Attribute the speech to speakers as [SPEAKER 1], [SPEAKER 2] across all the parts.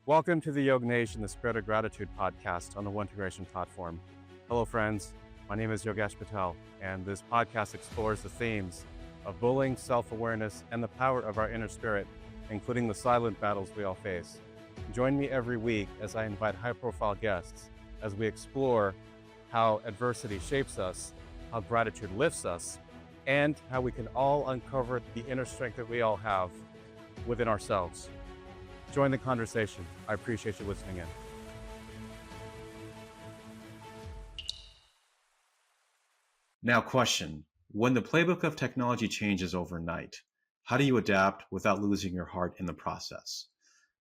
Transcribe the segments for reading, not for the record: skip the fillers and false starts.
[SPEAKER 1] Welcome to the YoggNation, the Spirit of Gratitude podcast on the Integration platform. Hello, friends. My name is Yogesh Patel, and this podcast explores the themes of bullying, self-awareness, and the power of our inner spirit, including the silent battles we all face. Join me every week as I invite high-profile guests as we explore how adversity shapes us, how gratitude lifts us, and how we can all uncover the inner strength that we all have within ourselves. Join the conversation. I appreciate you listening in.
[SPEAKER 2] Now, question. When the playbook of technology changes overnight, how do you adapt without losing your heart in the process?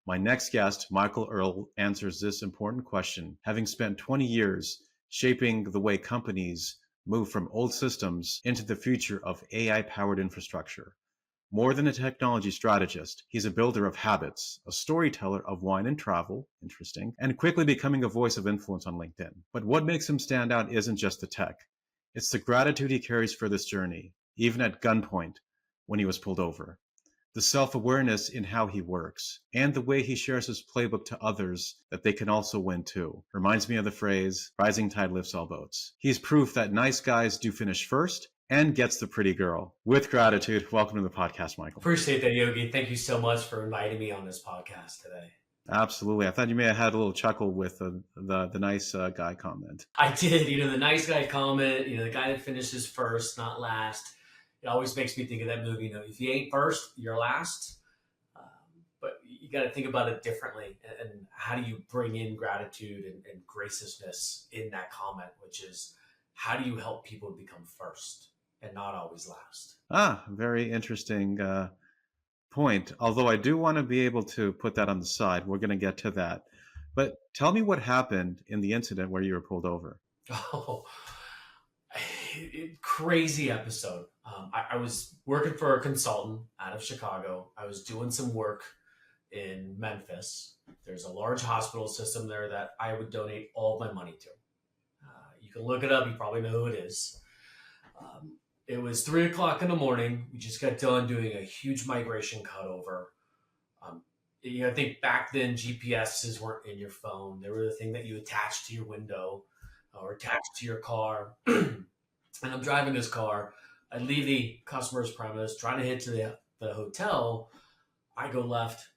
[SPEAKER 2] My next guest, Michael Earl, answers this important question, having spent 20 years shaping the way companies move from old systems into the future of AI-powered infrastructure. More than a technology strategist, he's a builder of habits, a storyteller of wine and travel, interesting, and quickly becoming a voice of influence on LinkedIn. But what makes him stand out isn't just the tech. It's the gratitude he carries for this journey, even at gunpoint when he was pulled over. The self-awareness in how he works, and the way he shares his playbook to others that they can also win too. Reminds me of the phrase, rising tide lifts all boats. He's proof that nice guys do finish first, and gets the pretty girl. With gratitude, welcome to the podcast, Michael.
[SPEAKER 3] Appreciate that, Yogi. Thank you so much for inviting me on this podcast today.
[SPEAKER 2] Absolutely. I thought you may have had a little chuckle with the nice guy comment.
[SPEAKER 3] I did. The nice guy comment, the guy that finishes first, not last. It always makes me think of that movie, if you ain't first, you're last. But you got to think about it differently. And how do you bring in gratitude and graciousness in that comment, which is how do you help people become first and not always last?
[SPEAKER 2] Very interesting point. Although I do want to be able to put that on the side. We're going to get to that. But tell me what happened in the incident where you were pulled over.
[SPEAKER 3] Oh, crazy episode. I was working for a consultant out of Chicago. I was doing some work in Memphis. There's a large hospital system there that I would donate all of my money to. You can look it up. You probably know who it is. It was 3 o'clock in the morning. We just got done doing a huge migration cutover. I think back then GPSs weren't in your phone. They were the thing that you attached to your window or attached to your car. And I'm driving this car. I leave the customer's premise, trying to head to the hotel. I go left,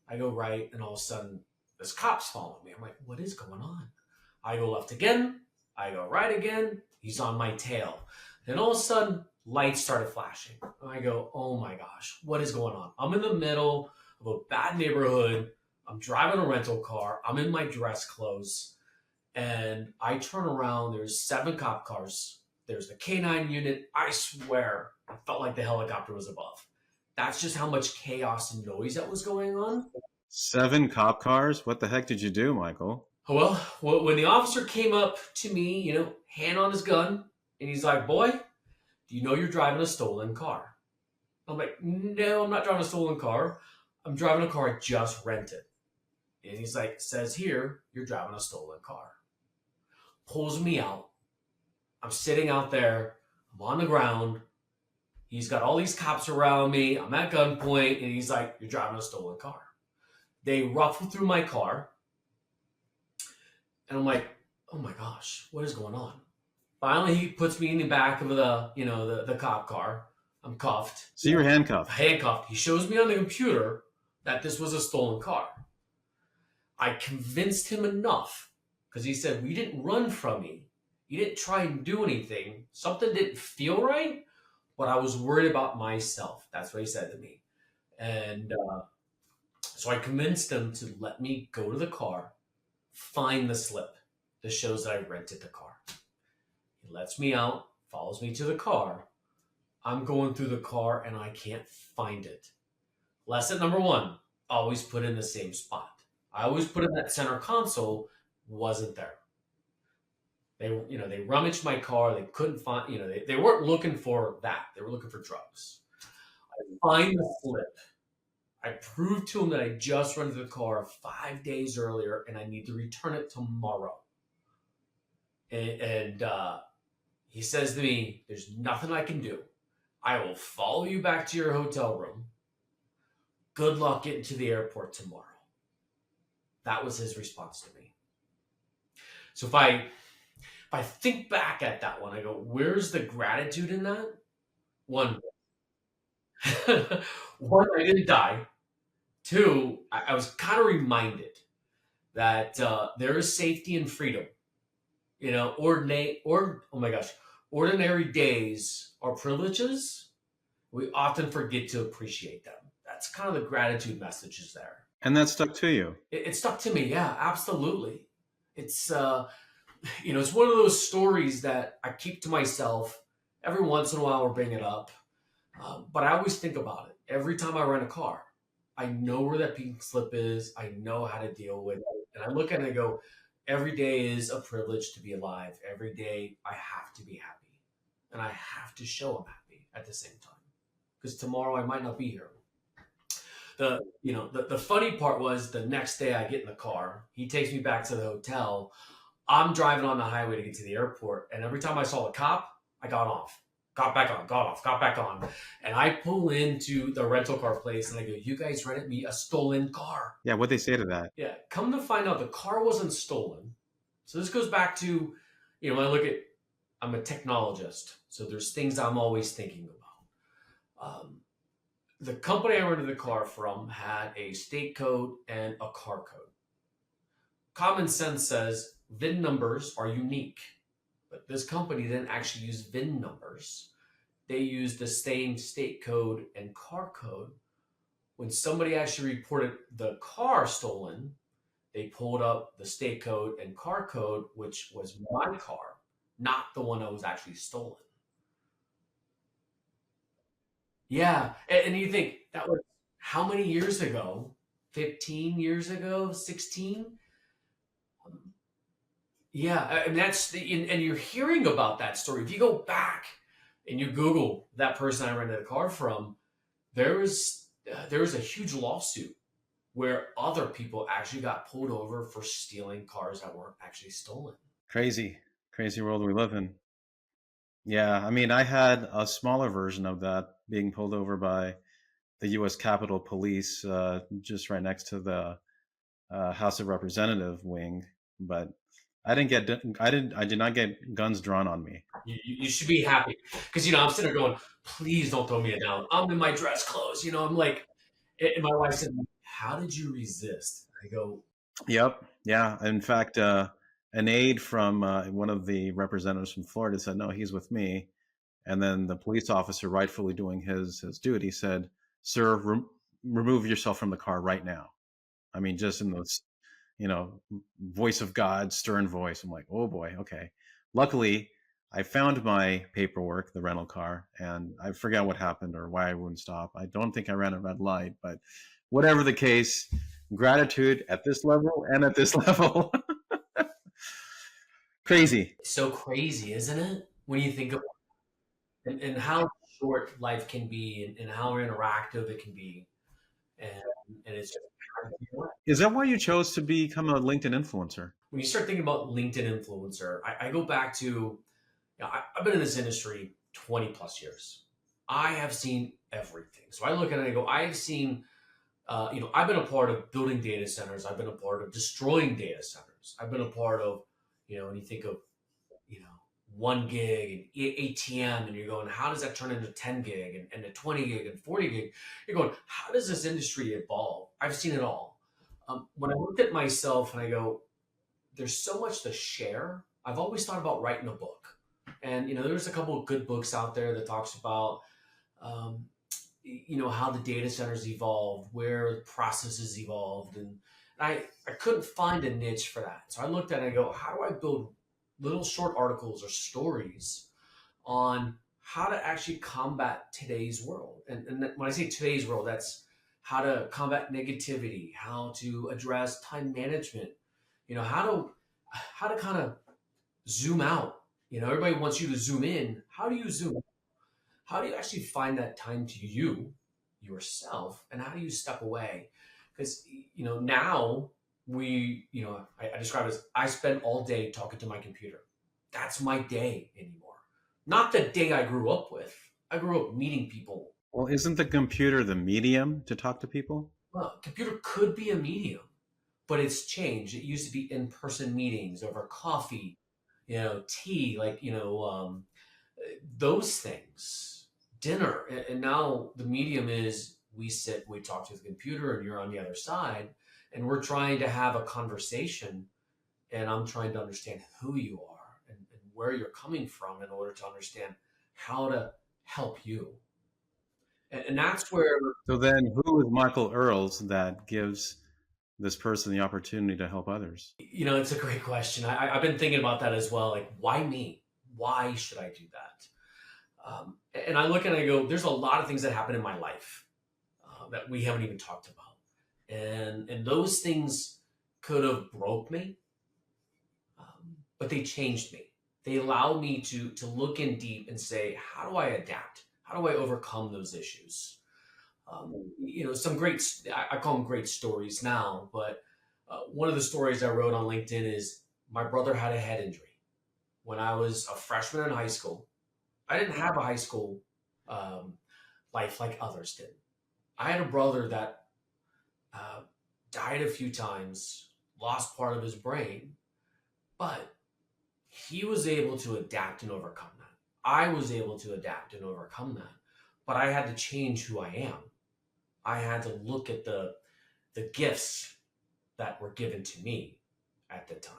[SPEAKER 3] I go right, and all of a sudden, this cop's following me. I'm like, what is going on? I go left again, I go right again. He's on my tail. Then all of a sudden, lights started flashing. And I go, oh my gosh, what is going on? I'm in the middle of a bad neighborhood. I'm driving a rental car. I'm in my dress clothes. And I turn around. There's 7 cop cars. There's the K9 unit. I swear, I felt like the helicopter was above. That's just how much chaos and noise that was going on.
[SPEAKER 2] 7 cop cars? What the heck did you do, Michael?
[SPEAKER 3] Well, when the officer came up to me, hand on his gun, and he's like, boy, do you know you're driving a stolen car? I'm like, no, I'm not driving a stolen car. I'm driving a car I just rented. And he's like, says here, you're driving a stolen car. Pulls me out. I'm sitting out there. I'm on the ground. He's got all these cops around me. I'm at gunpoint, and he's like, you're driving a stolen car. They ruffle through my car. And I'm like, oh my gosh, what is going on? Finally, he puts me in the back of the cop car. I'm cuffed.
[SPEAKER 2] So you were handcuffed?
[SPEAKER 3] Handcuffed. He shows me on the computer that this was a stolen car. I convinced him enough because he said, we didn't run from you. You didn't try and do anything. Something didn't feel right, but I was worried about myself. That's what he said to me. And so I convinced him to let me go to the car, find the slip that shows that I rented the car. He lets me out, follows me to the car. I'm going through the car and I can't find it. Lesson number 1, always put in the same spot. I always put in that center console, wasn't there. They rummaged my car. They couldn't find, they weren't looking for that. They were looking for drugs. I find the slip. I proved to him that I just rented the car 5 days earlier and I need to return it tomorrow. And he says to me, there's nothing I can do. I will follow you back to your hotel room. Good luck getting to the airport tomorrow. That was his response to me. So if I think back at that one, I go, where's the gratitude in that? One, one, I didn't die. Two, I was kind of reminded that there is safety and freedom. Oh my gosh, ordinary days are privileges. We often forget to appreciate them. That's kind of the gratitude messages there.
[SPEAKER 2] And that stuck to you.
[SPEAKER 3] It stuck to me. Yeah, absolutely. It's it's one of those stories that I keep to myself. Every once in a while, we'll bring it up, but I always think about it every time I rent a car. I know where that pink slip is. I know how to deal with it, and I look at it and go, every day is a privilege to be alive. Every day I have to be happy, and I have to show I'm happy at the same time, because tomorrow I might not be here. The funny part was the next day I get in the car. He takes me back to the hotel. I'm driving on the highway to get to the airport, and every time I saw a cop, I got off, got back on, got off, got back on, and I pull into the rental car place and I go, "You guys rented me a stolen car."
[SPEAKER 2] Yeah, what'd they say to that?
[SPEAKER 3] Yeah, come to find out, the car wasn't stolen. So this goes back to, when I look at, I'm a technologist, so there's things I'm always thinking about. The company I rented the car from had a state code and a car code. Common sense says VIN numbers are unique, but this company didn't actually use VIN numbers. They used the same state code and car code. When somebody actually reported the car stolen, they pulled up the state code and car code, which was my car, not the one that was actually stolen. Yeah. And you think that was how many years ago? 15 years ago? 16? Yeah. And and you're hearing about that story. If you go back and you Google that person I rented a car from, there was a huge lawsuit where other people actually got pulled over for stealing cars that weren't actually stolen.
[SPEAKER 2] Crazy world we live in. Yeah, I mean, I had a smaller version of that, being pulled over by the U.S. Capitol Police, just right next to the House of Representative wing. But I did not get guns drawn on me.
[SPEAKER 3] You should be happy, because I'm sitting there going, please don't throw me down. I'm in my dress clothes. I'm like, and my wife said, how did you resist? I go,
[SPEAKER 2] Yep. Yeah. In fact, an aide from one of the representatives from Florida said, "No, he's with me." And then the police officer, rightfully doing his duty, said, "Sir, remove yourself from the car right now." I mean, just in those, voice of God, stern voice. I'm like, oh boy, okay. Luckily, I found my paperwork, the rental car, and I forgot what happened or why I wouldn't stop. I don't think I ran a red light, but whatever the case, gratitude at this level and at this level. Crazy.
[SPEAKER 3] it's so crazy, isn't it? When you think of and how short life can be, and how interactive it can be. And, and it's just,
[SPEAKER 2] Is that why you chose to become a LinkedIn influencer?
[SPEAKER 3] when you start thinking about LinkedIn influencer, I go back to, I've been in this industry 20 plus years. I have seen everything. So I look at it and I go, I have seen, I've been a part of building data centers. I've been a part of destroying data centers. I've been a part of, when you think of, 1 gig and ATM, and you're going, how does that turn into 10 gig and to 20 gig and 40 gig? You're going, how does this industry evolve? I've seen it all. When I looked at myself and I go, there's so much to share. I've always thought about writing a book. And, there's a couple of good books out there that talks about, how the data centers evolved, where the processes evolved. And I couldn't find a niche for that. So I looked at it and I go, how do I build little short articles or stories on how to actually combat today's world? And when I say today's world, that's how to combat negativity, how to address time management, how to kind of zoom out. Everybody wants you to zoom in. How do you zoom? How do you actually find that time to yourself, and how do you step away? Because now I describe it as, I spend all day talking to my computer. That's my day anymore. Not the day I grew up with. I grew up meeting people.
[SPEAKER 2] Well, isn't the computer the medium to talk to people?
[SPEAKER 3] Well, computer could be a medium, but it's changed. It used to be in-person meetings over coffee, tea, those things, dinner. And now the medium is we sit, we talk to the computer, and you're on the other side, and we're trying to have a conversation, and I'm trying to understand who you are and where you're coming from in order to understand how to help you. And that's where,
[SPEAKER 2] So then, who is Michael Earls that gives this person the opportunity to help others?
[SPEAKER 3] it's a great question. I've been thinking about that as well. Like, why me? Why should I do that? And I look and I go, there's a lot of things that happen in my life that we haven't even talked about, and those things could have broke me, but they changed me. They allowed me to look in deep and say, how do I adapt? How do I overcome those issues? Some great, I call them great stories now, but one of the stories I wrote on LinkedIn is my brother had a head injury when I was a freshman in high school. I didn't have a high school um, life like others did. I had a brother that uh, died a few times, lost part of his brain, but he was able to adapt and overcome that. I was able to adapt and overcome that, but I had to change who I am. I had to look at the gifts that were given to me at the time.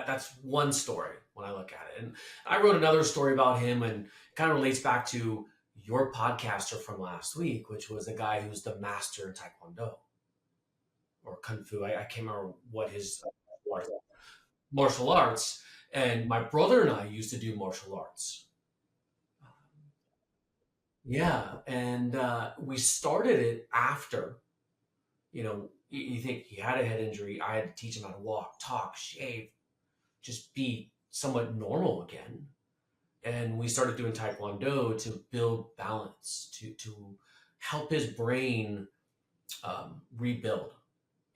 [SPEAKER 3] That's one story when I look at it. And I wrote another story about him, and kind of relates back to your podcaster from last week, which was a guy who's the master in Taekwondo or Kung Fu. I can't remember what his martial arts. And my brother and I used to do martial arts. Yeah, and we started it after. You think he had a head injury. I had to teach him how to walk, talk, shave, just be somewhat normal again. And we started doing Taekwondo to build balance, to help his brain rebuild.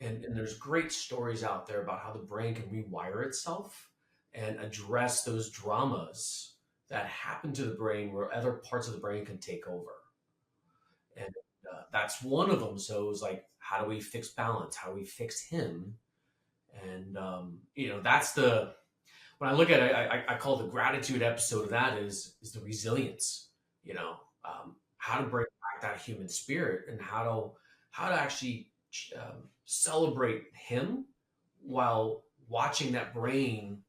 [SPEAKER 3] And there's great stories out there about how the brain can rewire itself and address those dramas that happen to the brain where other parts of the brain can take over. And that's one of them. So it was like, how do we fix balance? How do we fix him? And that's the when I look at it, I call the gratitude episode of that is the resilience. How to bring back that human spirit, and how to actually celebrate him while watching that brain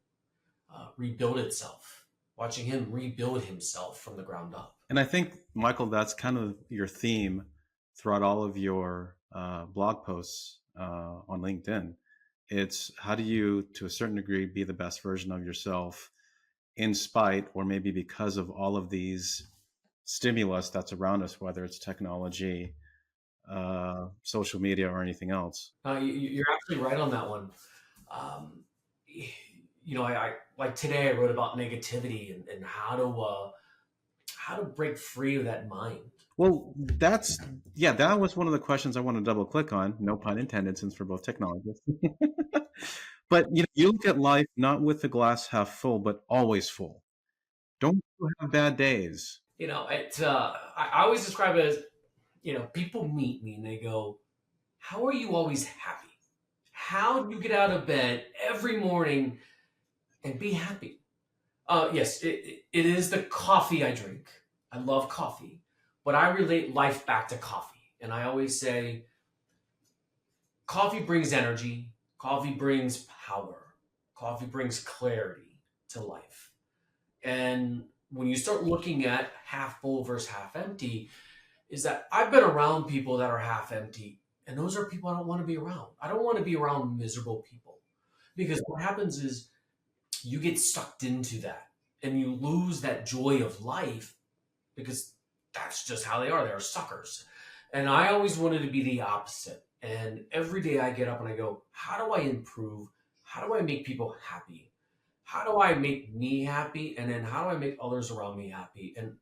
[SPEAKER 3] rebuild itself, watching him rebuild himself from the ground up.
[SPEAKER 2] And I think, Michael, that's kind of your theme throughout all of your blog posts on LinkedIn. It's how do you, to a certain degree, be the best version of yourself in spite, or maybe because of all of these stimulus that's around us, whether it's technology, social media, or anything else.
[SPEAKER 3] You're absolutely right on that one. Um, I like today I wrote about negativity and how to break free of that mind.
[SPEAKER 2] Well, that was one of the questions I want to double click on. No pun intended, since we're both technologists. But you look at life not with the glass half full, but always full. Don't you have bad days?
[SPEAKER 3] I always describe it as, people meet me and they go, how are you always happy? How do you get out of bed every morning and be happy? Yes, it is the coffee I drink. I love coffee, but I relate life back to coffee. And I always say, coffee brings energy, coffee brings power, coffee brings clarity to life. And when you start looking at half full versus half empty, is that I've been around people that are half empty, and those are people I don't want to be around. I don't want to be around miserable people, because what happens is you get sucked into that and you lose that joy of life, because that's just how they are. They're suckers. And I always wanted to be the opposite. And every day I get up and I go, how do I improve? How do I make people happy? How do I make me happy? And then how do I make others around me happy? And,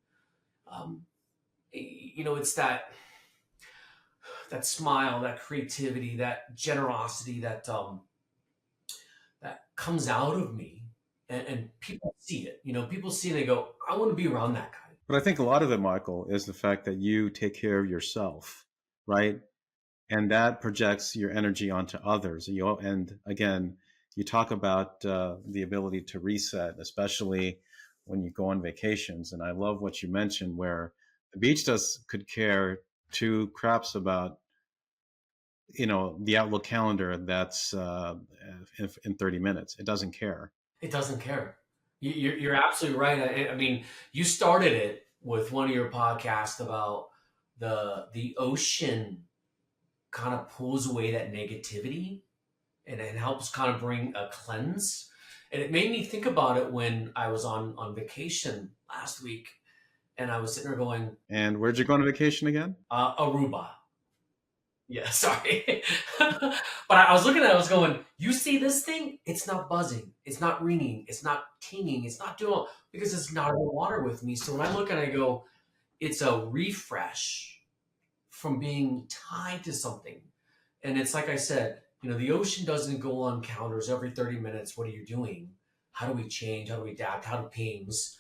[SPEAKER 3] it's that smile, that creativity, that generosity that comes out of me, and people see it. People see it and they go, I want to be around that guy.
[SPEAKER 2] But I think a lot of it, Michael, is the fact that you take care of yourself, right? and that projects your energy onto others. And again, you talk about the ability to reset, especially when you go on vacations. And I love what you mentioned, where the beach could care two craps about the Outlook calendar that's in 30 minutes. It doesn't care.
[SPEAKER 3] It doesn't care. You're absolutely right. I mean, you started it with one of your podcasts about the ocean kind of pulls away that negativity and it helps kind of bring a cleanse. And it made me think about it when I was on vacation last week, and I was sitting there going,
[SPEAKER 2] And where'd you go on vacation again?
[SPEAKER 3] Aruba. Yeah, sorry. But I was looking at it, I was going, you see this thing? It's not buzzing. It's not ringing. It's not tinging. It's not doing all, because it's not in the water with me. So when I look at it, I go, it's a refresh from being tied to something. And it's like I said, the ocean doesn't go on counters every 30 minutes. What are you doing? How do we change? How do we adapt? How do pings?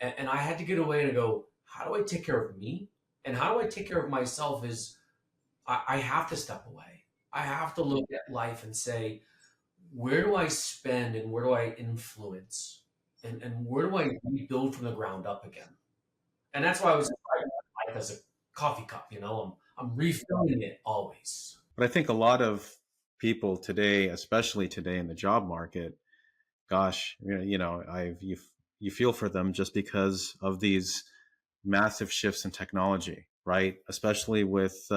[SPEAKER 3] And I had to get away and go, how do I take care of me? And how do I take care of myself is I have to step away. I have to look at life and say, where do I spend and where do I influence? And where do I rebuild from the ground up again? And that's why I was describing life as a coffee cup, I'm refilling it always.
[SPEAKER 2] But I think a lot of people today, especially today in the job market, gosh, you feel for them just because of these massive shifts in technology, right? Especially with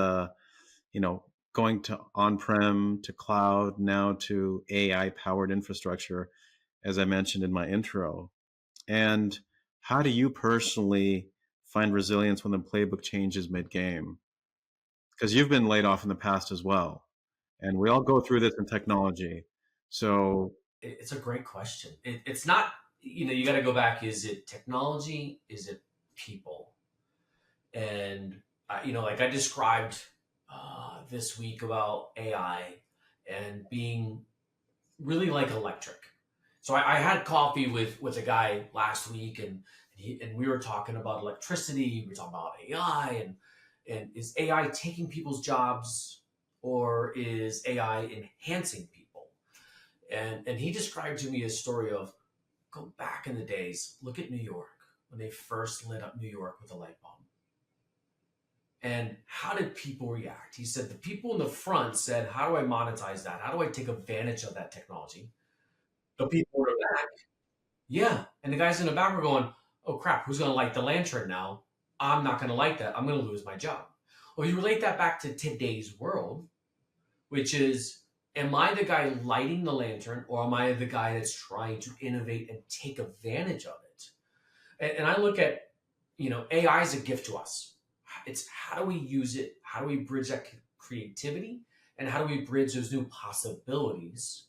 [SPEAKER 2] going to on-prem to cloud, now to AI-powered infrastructure, as I mentioned in my intro. And how do you personally find resilience when the playbook changes mid-game? Because you've been laid off in the past as well, and we all go through this in technology. So
[SPEAKER 3] It's a great question. It's not, you got to go back. Is it technology? Is it people? And, like I described this week about AI and being really like electric. So I had coffee with a guy last week, and we were talking about electricity. We were talking about AI, and is AI taking people's jobs, or is AI enhancing people? And he described to me a story of, go back in the days, look at New York when they first lit up New York with a light bulb. And how did people react? He said the people in the front said, how do I monetize that? How do I take advantage of that technology? The people in the back, yeah. And the guys in the back were going, oh crap, who's going to light the lantern now? I'm not going to light that. I'm going to lose my job. Well, you relate that back to today's world, which is, am I the guy lighting the lantern, or am I the guy that's trying to innovate and take advantage of it? And I look at, AI is a gift to us. It's how do we use it? How do we bridge that creativity? And how do we bridge those new possibilities?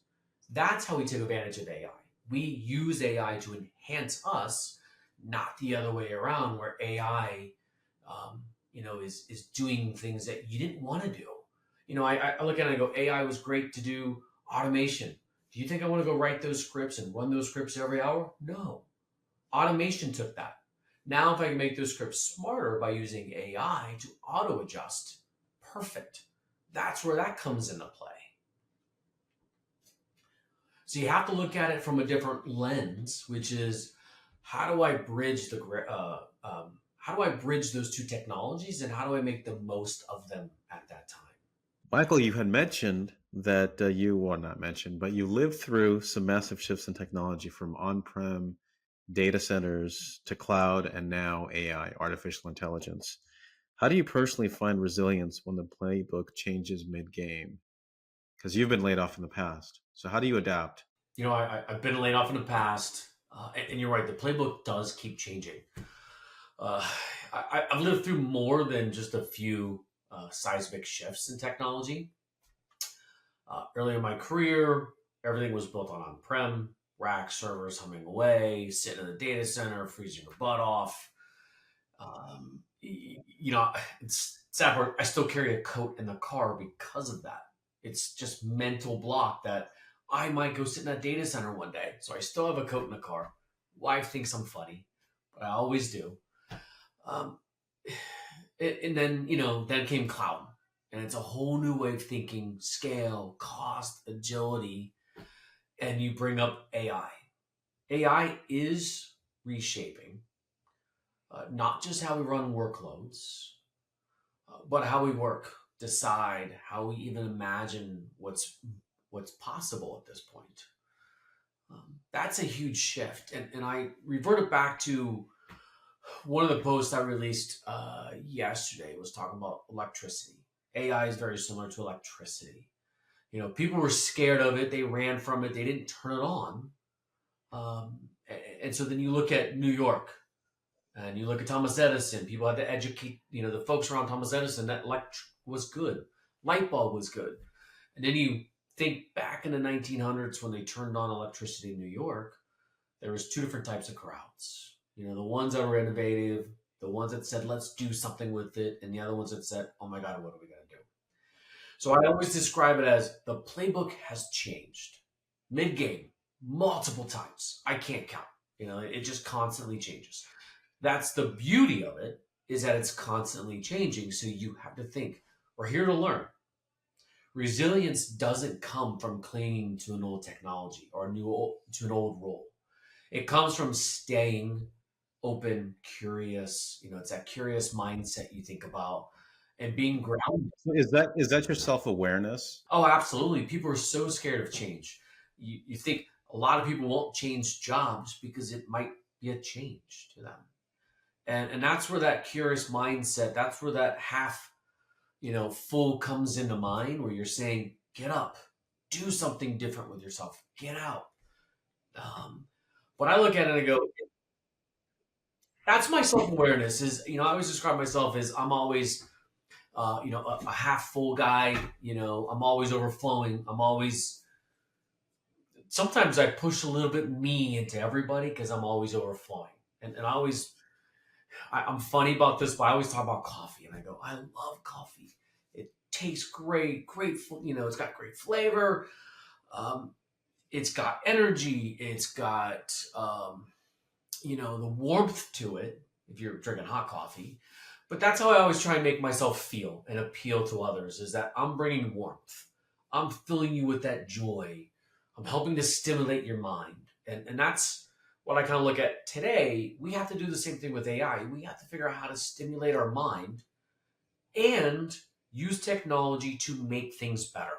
[SPEAKER 3] That's how we take advantage of AI. We use AI to enhance us, not the other way around, where AI, is doing things that you didn't want to do. I look at it and I go, AI was great to do automation. Do you think I want to go write those scripts and run those scripts every hour? No. Automation took that. Now, if I can make those scripts smarter by using AI to auto adjust, perfect. That's where that comes into play. So you have to look at it from a different lens, which is how do I bridge how do I bridge those two technologies, and how do I make the most of them at that time?
[SPEAKER 2] Michael, you had mentioned that you lived through some massive shifts in technology from on-prem data centers to cloud and now AI, artificial intelligence. How do you personally find resilience when the playbook changes mid-game? Because you've been laid off in the past. So how do you adapt?
[SPEAKER 3] I've been laid off in the past, and you're right. The playbook does keep changing. I've lived through more than just a few seismic shifts in technology. Earlier in my career, everything was built on-prem, rack servers humming away, sitting in the data center, freezing your butt off. It's sad part. I still carry a coat in the car because of that. It's just mental block that I might go sit in that data center one day. So I still have a coat in the car. Wife thinks I'm funny, but I always do. And then, then came cloud. And it's a whole new way of thinking, scale, cost, agility. And you bring up AI. AI is reshaping not just how we run workloads, but how we work, decide, how we even imagine what's possible at this point. That's a huge shift. And I reverted back to one of the posts I released yesterday was talking about electricity. AI is very similar to electricity. People were scared of it. They ran from it. They didn't turn it on. And so then you look at New York and you look at Thomas Edison. People had to educate, the folks around Thomas Edison that was good. Light bulb was good. And then you think back in the 1900s when they turned on electricity in New York, there was two different types of crowds. The ones that were innovative, the ones that said, let's do something with it, and the other ones that said, oh my God, what are we going to do? So I always describe it as the playbook has changed mid-game multiple times. I can't count. It just constantly changes. That's the beauty of it, is that it's constantly changing. So you have to think, we're here to learn. Resilience doesn't come from clinging to an old technology or to an old role. It comes from staying open, curious. It's that curious mindset you think about, and being grounded.
[SPEAKER 2] Is that your self-awareness?
[SPEAKER 3] Oh, absolutely. People are so scared of change. You think a lot of people won't change jobs because it might be a change to them. And that's where that curious mindset, that's where that half, full comes into mind, where you're saying, get up, do something different with yourself, get out. But I look at it and I go, that's my self-awareness is, I always describe myself as I'm always, a half full guy, I'm always overflowing. Sometimes I push a little bit me into everybody because I'm always overflowing. And I'm funny about this, but I always talk about coffee and I go, I love coffee. It tastes great, it's got great flavor. It's got energy. It's got, the warmth to it if you're drinking hot coffee. But that's how I always try and make myself feel and appeal to others, is that I'm bringing warmth. I'm filling you with that joy. I'm helping to stimulate your mind. And that's what I kind of look at today. We have to do the same thing with AI. We have to figure out how to stimulate our mind and use technology to make things better.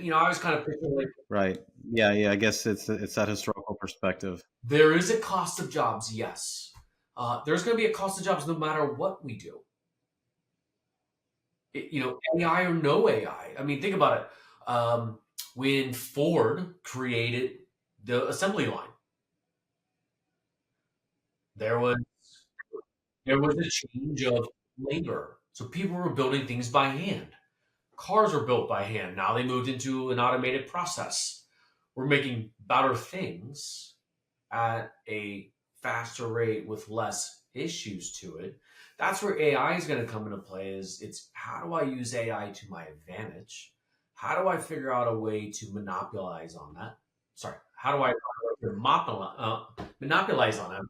[SPEAKER 3] I was kind of picture like,
[SPEAKER 2] Right. Yeah. I guess it's that historical perspective.
[SPEAKER 3] there is a cost of jobs, yes. There's going to be a cost of jobs no matter what we do. AI or no AI. I mean, think about it. When Ford created the assembly line, there was a change of labor. So people were building things by hand. Cars were built by hand. Now they moved into an automated process. We're making better things at a faster rate with less issues to it. That's where AI is going to come into play. It's how do I use AI to my advantage? How do I figure out a way to monopolize on that? Sorry, how do I monopolize on it?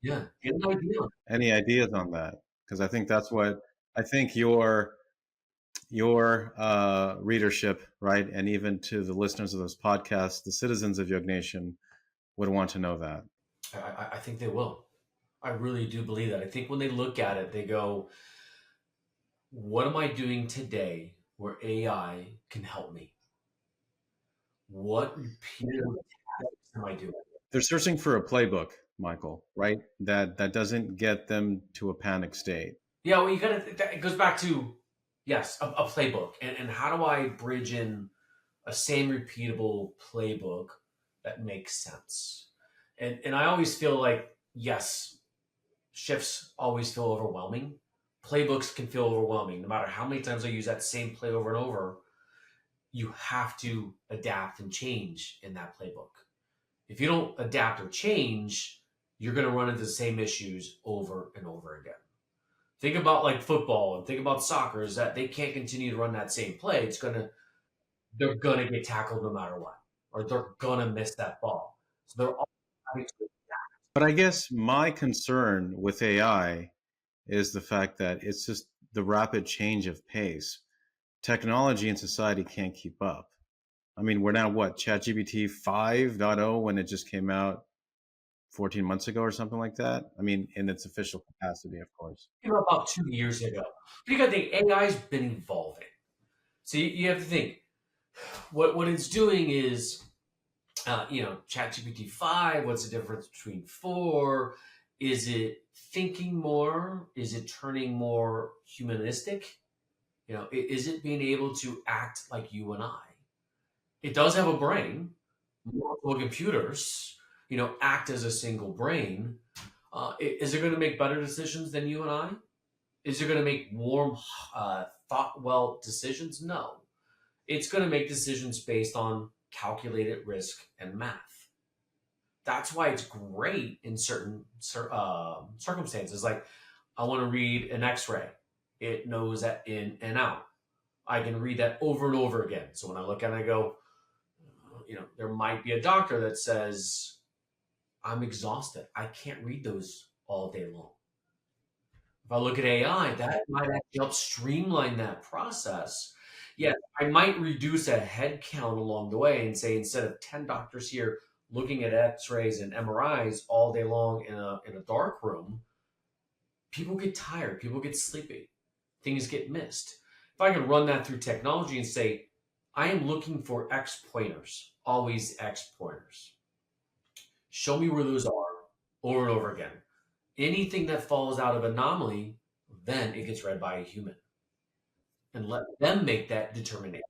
[SPEAKER 3] Yeah, get an idea.
[SPEAKER 2] Any ideas on that? Because I think that's what I think your readership, right, and even to the listeners of this podcast, the citizens of YoggNation, would want to know that.
[SPEAKER 3] I think they will. I really do believe that. I think when they look at it, they go, what am I doing today where AI can help me? What repeatable tasks am I doing?
[SPEAKER 2] They're searching for a playbook, Michael, right? That doesn't get them to a panic state.
[SPEAKER 3] Yeah, well, it goes back to, yes, a playbook. And how do I bridge in a same repeatable playbook that makes sense? And I always feel like, yes, shifts always feel overwhelming. Playbooks can feel overwhelming. No matter how many times I use that same play over and over, you have to adapt and change in that playbook. If you don't adapt or change, you're going to run into the same issues over and over again. Think about like football and think about soccer, is that they can't continue to run that same play. They're going to get tackled no matter what, or they're going to miss that ball. So they're all having to adapt.
[SPEAKER 2] But I guess my concern with AI is the fact that it's just the rapid change of pace, technology and society can't keep up. I mean, we're now what, ChatGPT 5.0 when it just came out 14 months ago or something like that? I mean, in its official capacity, of course.
[SPEAKER 3] Came out about 2 years ago. But you got to think AI's been evolving. So you have to think what it's doing is, ChatGPT 5. What's the difference between 4? Is it thinking more? Is it turning more humanistic? Is it being able to act like you and I? It does have a brain. Multiple computers, act as a single brain. Is it going to make better decisions than you and I? Is it going to make warm, thought well decisions? No. It's going to make decisions based on calculated risk and math. That's why it's great in certain circumstances. Like, I want to read an X-ray. It knows that in and out. I can read that over and over again. So when I look at it, I go, there might be a doctor that says, I'm exhausted. I can't read those all day long. If I look at AI, that might actually help streamline that process. Yeah, I might reduce a head count along the way and say, instead of 10 doctors here looking at x-rays and MRIs all day long in a dark room, people get tired, people get sleepy, things get missed. If I can run that through technology and say, I am looking for X pointers, always X pointers. Show me where those are over and over again. Anything that falls out of anomaly, then it gets read by a human. And let them make that determination.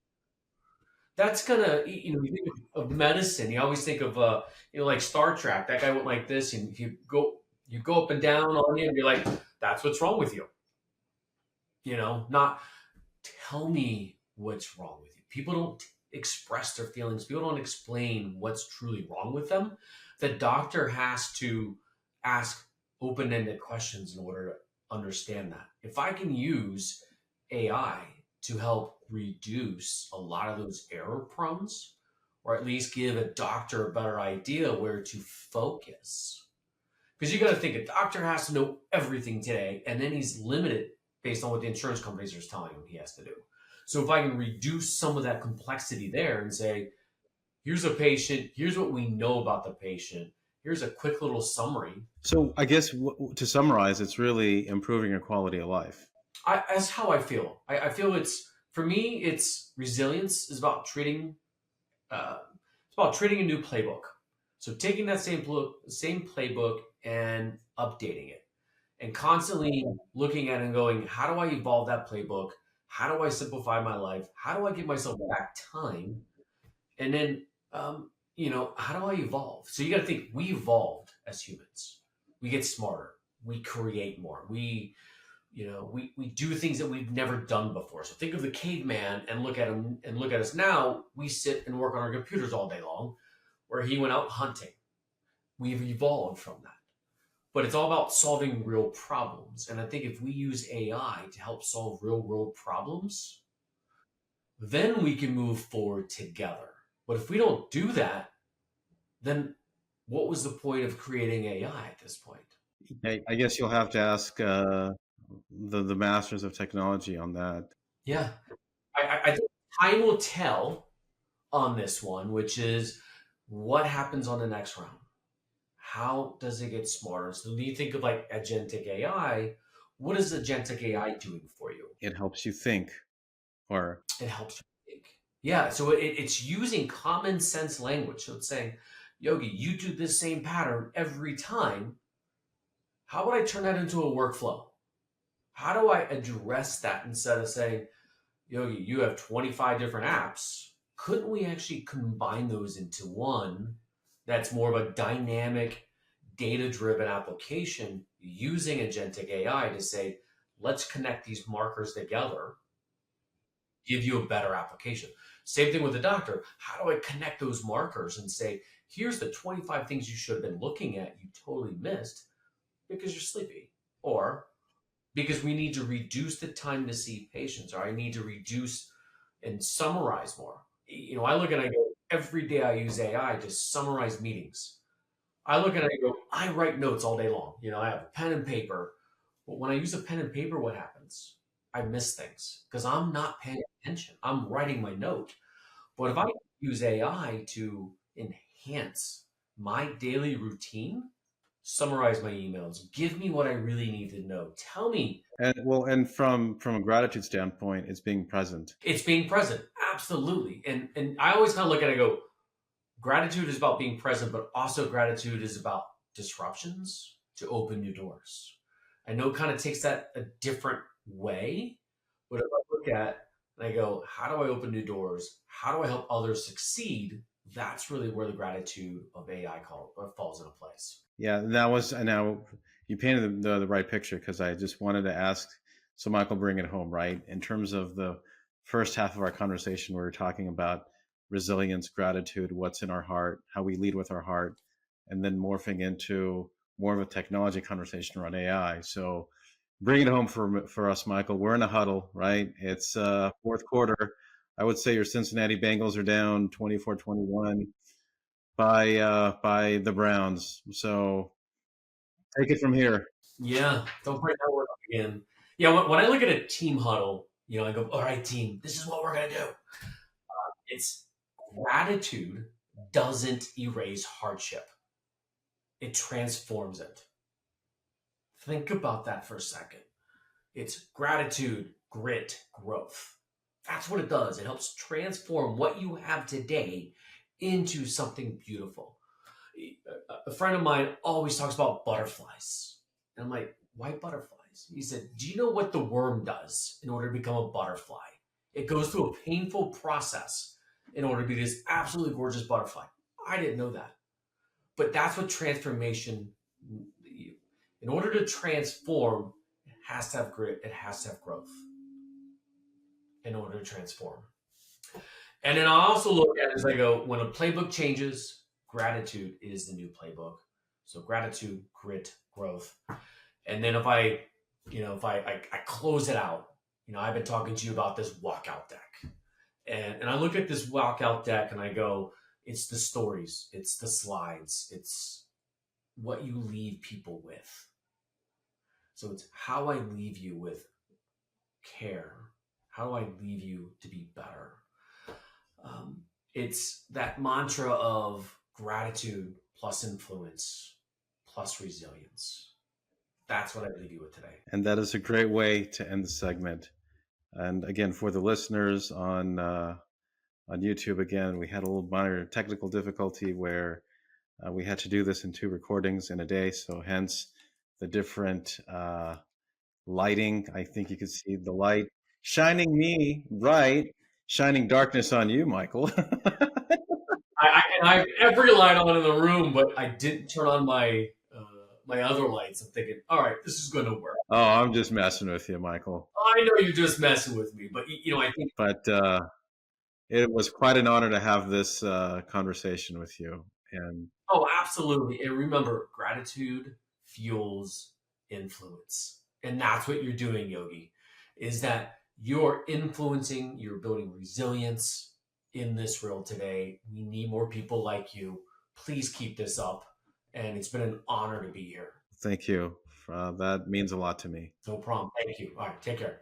[SPEAKER 3] That's gonna, you think of medicine. You always think of, like Star Trek. That guy went like this, and you go up and down on you, and you're like, that's what's wrong with you. Not tell me what's wrong with you. People don't express their feelings. People don't explain what's truly wrong with them. The doctor has to ask open-ended questions in order to understand that. If I can use AI to help reduce a lot of those error prones, or at least give a doctor a better idea where to focus. Because you got to think, a doctor has to know everything today, and then he's limited based on what the insurance companies are telling him he has to do. So if I can reduce some of that complexity there and say, here's a patient, here's what we know about the patient, here's a quick little summary.
[SPEAKER 2] So I guess to summarize, it's really improving your quality of life.
[SPEAKER 3] That's how I feel. I feel for me, it's resilience is about treating, a new playbook. So taking that same playbook and updating it, and constantly looking at it and going, how do I evolve that playbook? How do I simplify my life? How do I give myself back time? And then, how do I evolve? So you got to think, we evolved as humans. We get smarter. We create more. We do things that we've never done before. So think of the caveman and look at him and look at us now. We sit and work on our computers all day long, where he went out hunting. We've evolved from that. But it's all about solving real problems. And I think if we use AI to help solve real world problems, then we can move forward together. But if we don't do that, then what was the point of creating AI at this point?
[SPEAKER 2] I guess you'll have to ask the masters of technology on that.
[SPEAKER 3] Yeah. I think time will tell on this one, which is what happens on the next round. How does it get smarter? So when you think of like agentic AI, what is agentic AI doing for you?
[SPEAKER 2] It helps you think, or
[SPEAKER 3] It helps you think. Yeah, so it's using common sense language. So it's saying, Yogi, you do this same pattern every time. How would I turn that into a workflow? How do I address that instead of saying, Yogi, you have 25 different apps. Couldn't we actually combine those into one that's more of a dynamic, data-driven application using agentic AI to say, let's connect these markers together, give you a better application. Same thing with the doctor. How do I connect those markers and say, here's the 25 things you should have been looking at you totally missed because you're sleepy, or because we need to reduce the time to see patients, or I need to reduce and summarize more. I look and I go, every day I use AI to summarize meetings. I look and I go, I write notes all day long. I have a pen and paper. But when I use a pen and paper, what happens? I miss things because I'm not paying attention. I'm writing my note. But if I use AI to enhance my daily routine, summarize my emails, give me what I really need to know, tell me.
[SPEAKER 2] And from a gratitude standpoint, it's being present.
[SPEAKER 3] It's being present. Absolutely. And I always kind of look at it and go, gratitude is about being present, but also gratitude is about disruptions to open new doors. I know it kind of takes that a different way, but if I look at and I go, how do I open new doors? How do I help others succeed? That's really where the gratitude of AI falls into place.
[SPEAKER 2] Yeah, that was, and now you painted the right picture, because I just wanted to ask. So, Michael, bring it home, right? In terms of the first half of our conversation, we were talking about resilience, gratitude, what's in our heart, how we lead with our heart, and then morphing into more of a technology conversation around AI. So, bring it home for us, Michael. We're in a huddle, right? It's fourth quarter. I would say your Cincinnati Bengals are down 24-21 by the Browns. So take it from here.
[SPEAKER 3] Yeah, don't break that word up again. Yeah, when I look at a team huddle, I go, all right, team, this is what we're going to do. It's gratitude doesn't erase hardship, it transforms it. Think about that for a second. It's gratitude, grit, growth. That's what it does. It helps transform what you have today into something beautiful. A friend of mine always talks about butterflies. And I'm like, why butterflies? He said, do you know what the worm does in order to become a butterfly? It goes through a painful process in order to be this absolutely gorgeous butterfly. I didn't know that. But that's what transformation, in order to transform, it has to have grit, it has to have growth in order to transform. And then I also look at it as I go, when a playbook changes, gratitude is the new playbook. So gratitude, grit, growth. And then if I close it out, I've been talking to you about this walkout deck. And I look at this walkout deck and I go, it's the stories, it's the slides, it's what you leave people with. So it's how I leave you with care. How do I leave you to be better? It's that mantra of gratitude plus influence plus resilience. That's what I leave you with today.
[SPEAKER 2] And that is a great way to end the segment. And again, for the listeners on YouTube, again, we had a little minor technical difficulty where we had to do this in 2 recordings in a day. So hence the different lighting. I think you can see the light shining me bright, shining darkness on you, Michael.
[SPEAKER 3] I have every light on in the room, but I didn't turn on my other lights. I'm thinking, all right, this is going to work.
[SPEAKER 2] Oh, I'm just messing with you, Michael.
[SPEAKER 3] I know you're just messing with me, but I think.
[SPEAKER 2] But it was quite an honor to have this conversation with you. And
[SPEAKER 3] Oh, absolutely. And remember, gratitude fuels influence, and that's what you're doing, Yogi. Is that you're influencing, you're building resilience in this world today. We need more people like you. Please keep this up. And it's been an honor to be here.
[SPEAKER 2] thank you. That means a lot to me.
[SPEAKER 3] No problem. Thank you. All right. Take care.